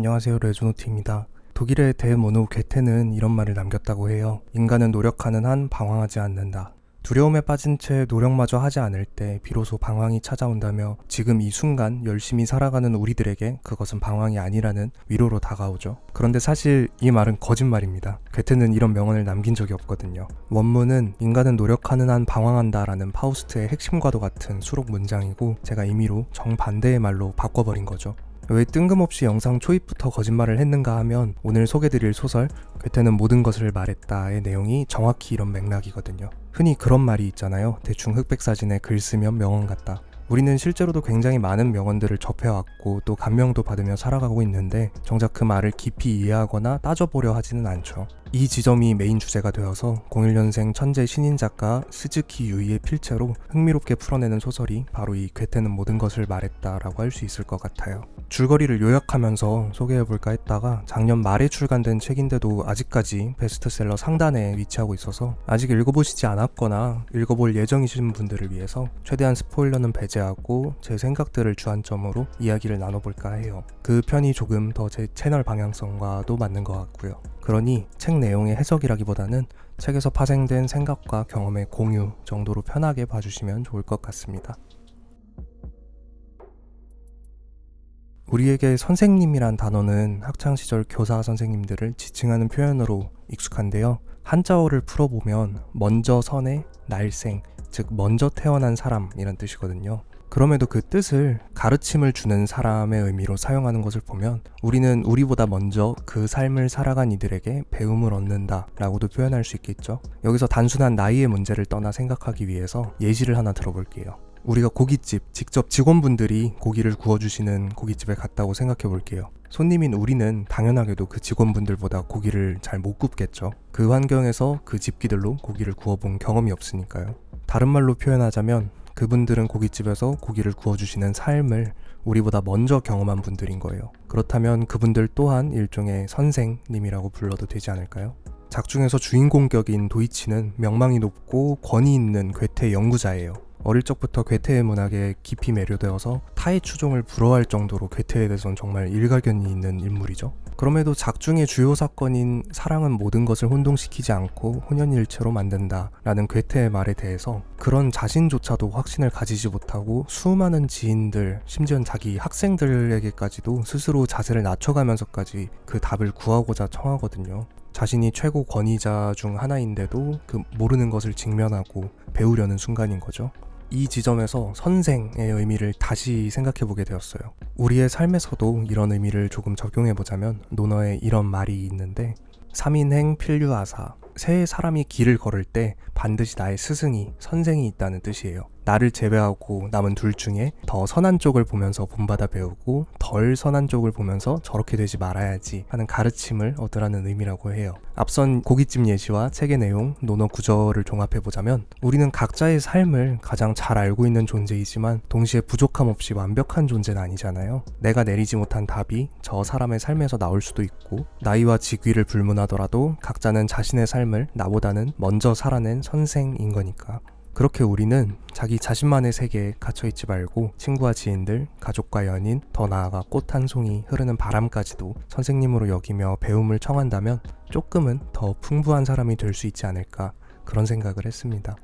안녕하세요, 레조노트입니다. 독일의 대모노 괴테는 이런 말을 남겼다고 해요. 인간은 노력하는 한 방황하지 않는다. 두려움에 빠진 채 노력마저 하지 않을 때 비로소 방황이 찾아온다며 지금 이 순간 열심히 살아가는 우리들에게 그것은 방황이 아니라는 위로로 다가오죠. 그런데 사실 이 말은 거짓말입니다. 괴테는 이런 명언을 남긴 적이 없거든요. 원문은 인간은 노력하는 한 방황한다 라는 파우스트의 핵심과도 같은 수록 문장이고 제가 임의로 정반대의 말로 바꿔버린 거죠. 왜 뜬금없이 영상 초입부터 거짓말을 했는가 하면 오늘 소개드릴 소설 괴테는 모든 것을 말했다의 내용이 정확히 이런 맥락이거든요. 흔히 그런 말이 있잖아요. 대충 흑백 사진에 글 쓰면 명언 같다. 우리는 실제로도 굉장히 많은 명언들을 접해왔고 또 감명도 받으며 살아가고 있는데 정작 그 말을 깊이 이해하거나 따져보려 하지는 않죠. 이 지점이 메인 주제가 되어서 01년생 천재 신인 작가 스즈키 유이의 필체로 흥미롭게 풀어내는 소설이 바로 이 괴테는 모든 것을 말했다라고 할 수 있을 것 같아요. 줄거리를 요약하면서 소개해볼까 했다가 작년 말에 출간된 책인데도 아직까지 베스트셀러 상단에 위치하고 있어서 아직 읽어보시지 않았거나 읽어볼 예정이신 분들을 위해서 최대한 스포일러는 배제하고 제 생각들을 주안점으로 이야기를 나눠볼까 해요. 그 편이 조금 더 제 채널 방향성과도 맞는 것 같고요. 그러니 책 내용의 해석이라기보다는 책에서 파생된 생각과 경험의 공유 정도로 편하게 봐주시면 좋을 것 같습니다. 우리에게 선생님이란 단어는 학창시절 교사 선생님들을 지칭하는 표현으로 익숙한데요. 한자어를 풀어보면 먼저 선의 날생, 즉 먼저 태어난 사람이란 뜻이거든요. 그럼에도 그 뜻을 가르침을 주는 사람의 의미로 사용하는 것을 보면 우리는 우리보다 먼저 그 삶을 살아간 이들에게 배움을 얻는다 라고도 표현할 수 있겠죠. 여기서 단순한 나이의 문제를 떠나 생각하기 위해서 예시를 하나 들어볼게요. 우리가 고깃집, 직접 직원분들이 고기를 구워주시는 고깃집에 갔다고 생각해 볼게요. 손님인 우리는 당연하게도 그 직원분들보다 고기를 잘 못 굽겠죠. 그 환경에서 그 집기들로 고기를 구워본 경험이 없으니까요. 다른 말로 표현하자면 그분들은 고깃집에서 고기를 구워주시는 삶을 우리보다 먼저 경험한 분들인 거예요. 그렇다면 그분들 또한 일종의 선생님이라고 불러도 되지 않을까요? 작중에서 주인공격인 도이치는 명망이 높고 권위 있는 괴테 연구자예요. 어릴 적부터 괴테의 문학에 깊이 매료되어서 타의 추종을 부러워할 정도로 괴테에 대해서는 정말 일가견이 있는 인물이죠. 그럼에도 작중의 주요 사건인 사랑은 모든 것을 혼동시키지 않고 혼연일체로 만든다 라는 괴테의 말에 대해서 그런 자신조차도 확신을 가지지 못하고 수많은 지인들, 심지어는 자기 학생들에게까지도 스스로 자세를 낮춰가면서까지 그 답을 구하고자 청하거든요. 자신이 최고 권위자 중 하나인데도 그 모르는 것을 직면하고 배우려는 순간인 거죠. 이 지점에서 선생의 의미를 다시 생각해보게 되었어요. 우리의 삶에서도 이런 의미를 조금 적용해보자면 논어에 이런 말이 있는데 3인행 필류하사, 세 사람이 길을 걸을 때 반드시 나의 스승이, 선생이 있다는 뜻이에요. 나를 제외하고 남은 둘 중에 더 선한 쪽을 보면서 본받아 배우고 덜 선한 쪽을 보면서 저렇게 되지 말아야지 하는 가르침을 얻으라는 의미라고 해요. 앞선 고깃집 예시와 책의 내용, 논어 구절을 종합해보자면 우리는 각자의 삶을 가장 잘 알고 있는 존재이지만 동시에 부족함 없이 완벽한 존재는 아니잖아요. 내가 내리지 못한 답이 저 사람의 삶에서 나올 수도 있고 나이와 직위를 불문하더라도 각자는 자신의 삶을 나보다는 먼저 살아낸 선생인 거니까. 그렇게 우리는 자기 자신만의 세계에 갇혀있지 말고 친구와 지인들, 가족과 연인, 더 나아가 꽃 한 송이 흐르는 바람까지도 선생님으로 여기며 배움을 청한다면 조금은 더 풍부한 사람이 될 수 있지 않을까 그런 생각을 했습니다.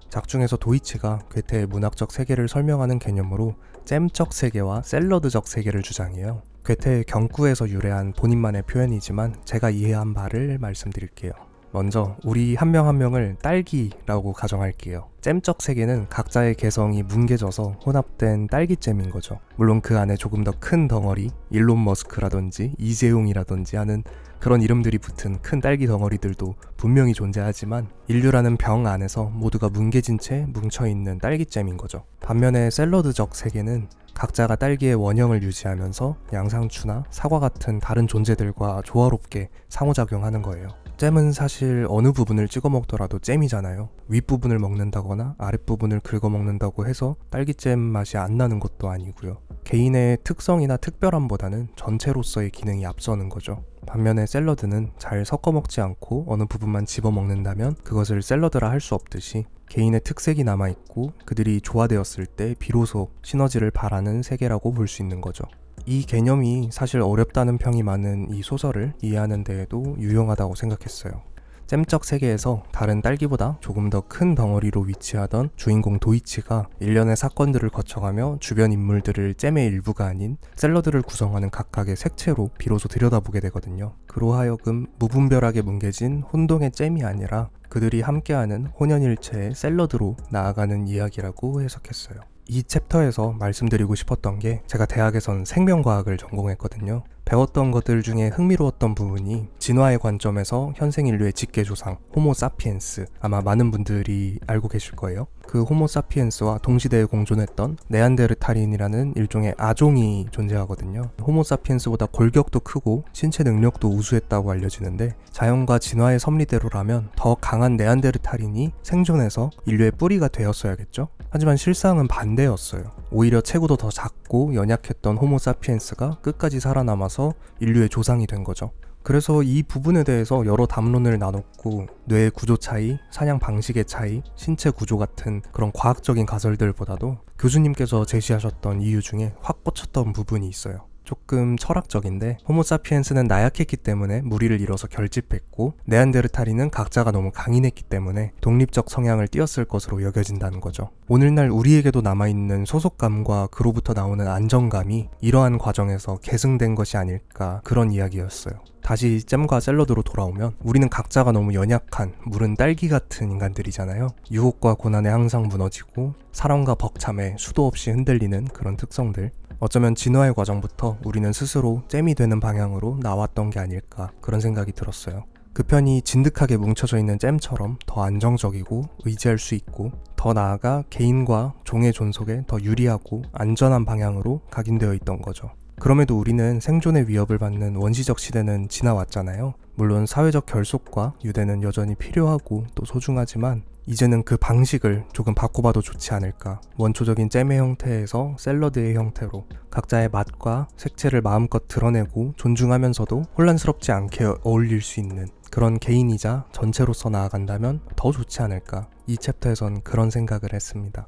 작중에서 도이치가 괴테의 문학적 세계를 설명하는 개념으로 잼적 세계와 샐러드적 세계를 주장해요. 괴테의 경구에서 유래한 본인만의 표현이지만 제가 이해한 바를 말씀드릴게요. 먼저 우리 한 명 한 명을 딸기라고 가정할게요. 잼적 세계는 각자의 개성이 뭉개져서 혼합된 딸기잼인 거죠. 물론 그 안에 조금 더 큰 덩어리, 일론 머스크라든지 이재용이라든지 하는 그런 이름들이 붙은 큰 딸기 덩어리들도 분명히 존재하지만 인류라는 병 안에서 모두가 뭉개진 채 뭉쳐있는 딸기잼인 거죠. 반면에 샐러드적 세계는 각자가 딸기의 원형을 유지하면서 양상추나 사과 같은 다른 존재들과 조화롭게 상호작용하는 거예요. 잼은 사실 어느 부분을 찍어 먹더라도 잼이잖아요. 윗부분을 먹는다거나 아랫부분을 긁어 먹는다고 해서 딸기잼 맛이 안 나는 것도 아니고요. 개인의 특성이나 특별함보다는 전체로서의 기능이 앞서는 거죠. 반면에 샐러드는 잘 섞어 먹지 않고 어느 부분만 집어 먹는다면 그것을 샐러드라 할 수 없듯이 개인의 특색이 남아있고 그들이 조화되었을 때 비로소 시너지를 바라는 세계라고 볼 수 있는 거죠. 이 개념이 사실 어렵다는 평이 많은 이 소설을 이해하는 데에도 유용하다고 생각했어요. 잼적 세계에서 다른 딸기보다 조금 더 큰 덩어리로 위치하던 주인공 도이치가 일련의 사건들을 거쳐가며 주변 인물들을 잼의 일부가 아닌 샐러드를 구성하는 각각의 색채로 비로소 들여다보게 되거든요. 그로 하여금 무분별하게 뭉개진 혼동의 잼이 아니라 그들이 함께하는 혼연일체의 샐러드로 나아가는 이야기라고 해석했어요. 이 챕터에서 말씀드리고 싶었던 게 제가 대학에선 생명과학을 전공했거든요. 배웠던 것들 중에 흥미로웠던 부분이 진화의 관점에서 현생 인류의 직계조상 호모 사피엔스, 아마 많은 분들이 알고 계실 거예요. 그 호모 사피엔스와 동시대에 공존했던 네안데르탈인이라는 일종의 아종이 존재하거든요. 호모 사피엔스보다 골격도 크고 신체 능력도 우수했다고 알려지는데 자연과 진화의 섭리대로라면 더 강한 네안데르탈인이 생존해서 인류의 뿌리가 되었어야겠죠? 하지만 실상은 반대였어요. 오히려 체구도 더 작고 연약했던 호모 사피엔스가 끝까지 살아남아서 인류의 조상이 된 거죠. 그래서 이 부분에 대해서 여러 담론을 나눴고 뇌의 구조 차이, 사냥 방식의 차이, 신체 구조 같은 그런 과학적인 가설들보다도 교수님께서 제시하셨던 이유 중에 확 꽂혔던 부분이 있어요. 조금 철학적인데 호모사피엔스는 나약했기 때문에 무리를 이뤄서 결집했고 네안데르탈인은 각자가 너무 강인했기 때문에 독립적 성향을 띄었을 것으로 여겨진다는 거죠. 오늘날 우리에게도 남아있는 소속감과 그로부터 나오는 안정감이 이러한 과정에서 계승된 것이 아닐까, 그런 이야기였어요. 다시 잼과 샐러드로 돌아오면 우리는 각자가 너무 연약한 무른 딸기 같은 인간들이잖아요. 유혹과 고난에 항상 무너지고 사랑과 벅참에 수도 없이 흔들리는 그런 특성들. 어쩌면 진화의 과정부터 우리는 스스로 잼이 되는 방향으로 나왔던 게 아닐까, 그런 생각이 들었어요. 그 편이 진득하게 뭉쳐져 있는 잼처럼 더 안정적이고 의지할 수 있고 더 나아가 개인과 종의 존속에 더 유리하고 안전한 방향으로 각인되어 있던 거죠. 그럼에도 우리는 생존의 위협을 받는 원시적 시대는 지나왔잖아요. 물론 사회적 결속과 유대는 여전히 필요하고 또 소중하지만 이제는 그 방식을 조금 바꿔봐도 좋지 않을까. 원초적인 잼의 형태에서 샐러드의 형태로 각자의 맛과 색채를 마음껏 드러내고 존중하면서도 혼란스럽지 않게 어울릴 수 있는 그런 개인이자 전체로서 나아간다면 더 좋지 않을까. 이 챕터에선 그런 생각을 했습니다.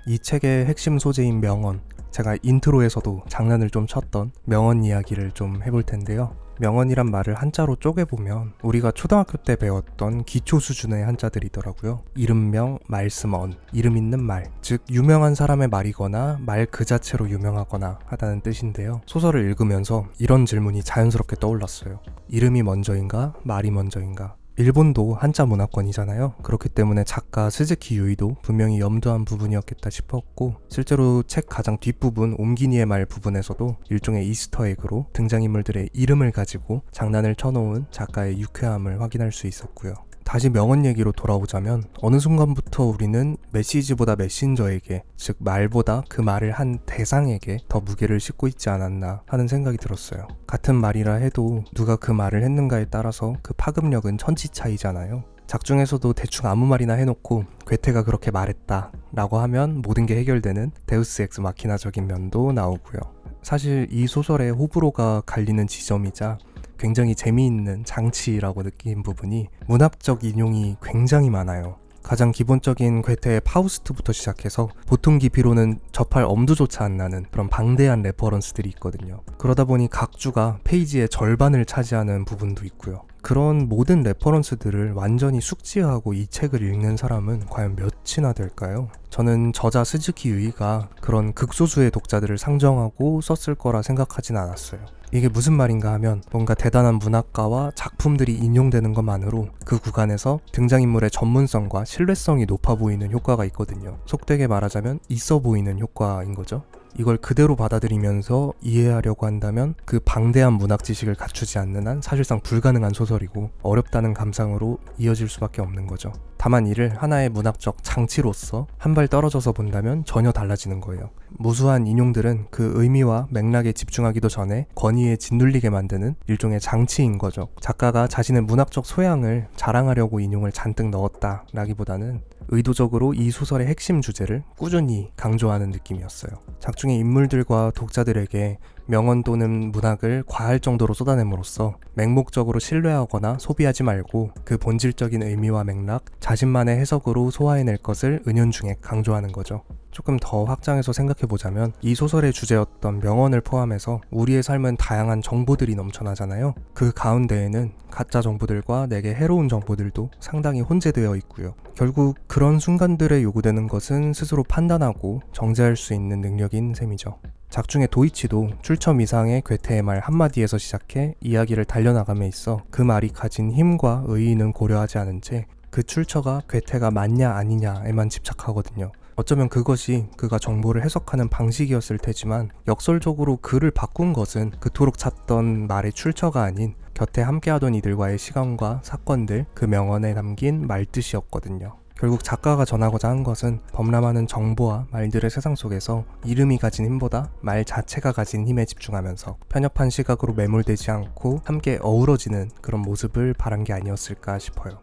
이 책의 핵심 소재인 명언, 제가 인트로에서도 장난을 좀 쳤던 명언 이야기를 좀 해볼 텐데요. 명언이란 말을 한자로 쪼개보면 우리가 초등학교 때 배웠던 기초 수준의 한자들이더라고요. 이름명, 말씀언, 이름 있는 말, 즉 유명한 사람의 말이거나 말 그 자체로 유명하거나 하다는 뜻인데요. 소설을 읽으면서 이런 질문이 자연스럽게 떠올랐어요. 이름이 먼저인가, 말이 먼저인가? 일본도 한자 문화권이잖아요. 그렇기 때문에 작가 스즈키 유이도 분명히 염두한 부분이었겠다 싶었고, 실제로 책 가장 뒷부분 옴기니의 말 부분에서도 일종의 이스터에그로 등장인물들의 이름을 가지고 장난을 쳐놓은 작가의 유쾌함을 확인할 수 있었고요. 다시 명언 얘기로 돌아오자면 어느 순간부터 우리는 메시지보다 메신저에게, 즉 말보다 그 말을 한 대상에게 더 무게를 싣고 있지 않았나 하는 생각이 들었어요. 같은 말이라 해도 누가 그 말을 했는가에 따라서 그 파급력은 천지 차이잖아요. 작중에서도 대충 아무 말이나 해놓고 괴테가 그렇게 말했다 라고 하면 모든 게 해결되는 데우스 엑스 마키나적인 면도 나오고요. 사실 이 소설의 호불호가 갈리는 지점이자 굉장히 재미있는 장치라고 느낀 부분이 문학적 인용이 굉장히 많아요. 가장 기본적인 괴테의 파우스트부터 시작해서 보통 깊이로는 접할 엄두조차 안 나는 그런 방대한 레퍼런스들이 있거든요. 그러다 보니 각 주가 페이지의 절반을 차지하는 부분도 있고요. 그런 모든 레퍼런스들을 완전히 숙지하고 이 책을 읽는 사람은 과연 몇이나 될까요? 저는 저자 스즈키 유이가 그런 극소수의 독자들을 상정하고 썼을 거라 생각하진 않았어요. 이게 무슨 말인가 하면 뭔가 대단한 문학가와 작품들이 인용되는 것만으로 그 구간에서 등장인물의 전문성과 신뢰성이 높아 보이는 효과가 있거든요. 속되게 말하자면 있어 보이는 효과인 거죠. 이걸 그대로 받아들이면서 이해하려고 한다면 그 방대한 문학 지식을 갖추지 않는 한 사실상 불가능한 소설이고 어렵다는 감상으로 이어질 수밖에 없는 거죠. 다만 이를 하나의 문학적 장치로서 한 발 떨어져서 본다면 전혀 달라지는 거예요. 무수한 인용들은 그 의미와 맥락에 집중하기도 전에 권위에 짓눌리게 만드는 일종의 장치인 거죠. 작가가 자신의 문학적 소양을 자랑하려고 인용을 잔뜩 넣었다라기보다는 의도적으로 이 소설의 핵심 주제를 꾸준히 강조하는 느낌이었어요. 작중의 인물들과 독자들에게 명언 또는 문학을 과할 정도로 쏟아냄으로써 맹목적으로 신뢰하거나 소비하지 말고 그 본질적인 의미와 맥락, 자신만의 해석으로 소화해낼 것을 은연중에 강조하는 거죠. 조금 더 확장해서 생각해보자면 이 소설의 주제였던 명언을 포함해서 우리의 삶은 다양한 정보들이 넘쳐나잖아요. 그 가운데에는 가짜 정보들과 내게 해로운 정보들도 상당히 혼재되어 있고요. 결국 그런 순간들에 요구되는 것은 스스로 판단하고 정제할 수 있는 능력인 셈이죠. 작중의 도이치도 출처 미상의 괴테의 말 한마디에서 시작해 이야기를 달려나감에 있어 그 말이 가진 힘과 의의는 고려하지 않은 채 그 출처가 괴테가 맞냐 아니냐에만 집착하거든요. 어쩌면 그것이 그가 정보를 해석하는 방식이었을 테지만 역설적으로 그를 바꾼 것은 그토록 찾던 말의 출처가 아닌 곁에 함께하던 이들과의 시간과 사건들, 그 명언에 담긴 말뜻이었거든요. 결국 작가가 전하고자 한 것은 범람하는 정보와 말들의 세상 속에서 이름이 가진 힘보다 말 자체가 가진 힘에 집중하면서 편협한 시각으로 매몰되지 않고 함께 어우러지는 그런 모습을 바란 게 아니었을까 싶어요.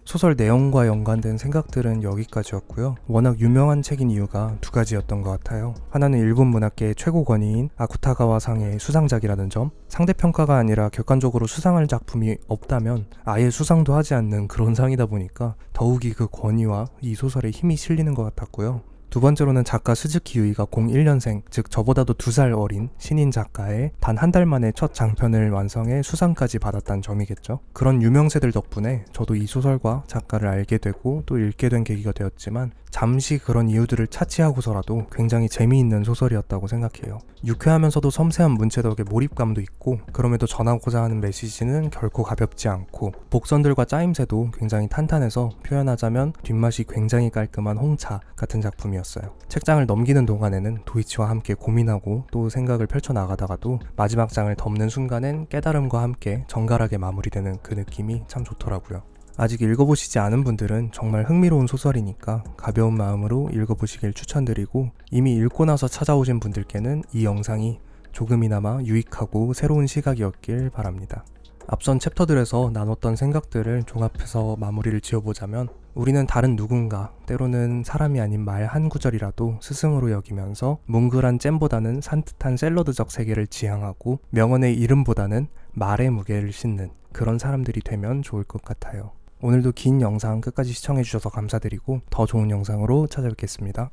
소설 내용과 연관된 생각들은 여기까지였고요. 워낙 유명한 책인 이유가 두 가지였던 것 같아요. 하나는 일본 문학계의 최고 권위인 아쿠타가와 상의 수상작이라는 점, 상대평가가 아니라 객관적으로 수상할 작품이 없다면 아예 수상도 하지 않는 그런 상이다 보니까 더욱이 그 권위와 이 소설에 힘이 실리는 것 같았고요. 두 번째로는 작가 스즈키 유이가 01년생, 즉 저보다도 2살 어린 신인 작가의 단 한 달 만에 첫 장편을 완성해 수상까지 받았다는 점이겠죠. 그런 유명세들 덕분에 저도 이 소설과 작가를 알게 되고 또 읽게 된 계기가 되었지만 잠시 그런 이유들을 차치하고서라도 굉장히 재미있는 소설이었다고 생각해요. 유쾌하면서도 섬세한 문체 덕에 몰입감도 있고 그럼에도 전하고자 하는 메시지는 결코 가볍지 않고 복선들과 짜임새도 굉장히 탄탄해서 표현하자면 뒷맛이 굉장히 깔끔한 홍차 같은 작품이었어요. 책장을 넘기는 동안에는 도이치와 함께 고민하고 또 생각을 펼쳐나가다가도 마지막 장을 덮는 순간엔 깨달음과 함께 정갈하게 마무리되는 그 느낌이 참 좋더라고요. 아직 읽어보시지 않은 분들은 정말 흥미로운 소설이니까 가벼운 마음으로 읽어보시길 추천드리고 이미 읽고 나서 찾아오신 분들께는 이 영상이 조금이나마 유익하고 새로운 시각이었길 바랍니다. 앞선 챕터들에서 나눴던 생각들을 종합해서 마무리를 지어보자면 우리는 다른 누군가, 때로는 사람이 아닌 말 한 구절이라도 스승으로 여기면서 뭉글한 잼보다는 산뜻한 샐러드적 세계를 지향하고 명언의 이름보다는 말의 무게를 싣는 그런 사람들이 되면 좋을 것 같아요. 오늘도 긴 영상 끝까지 시청해주셔서 감사드리고 더 좋은 영상으로 찾아뵙겠습니다.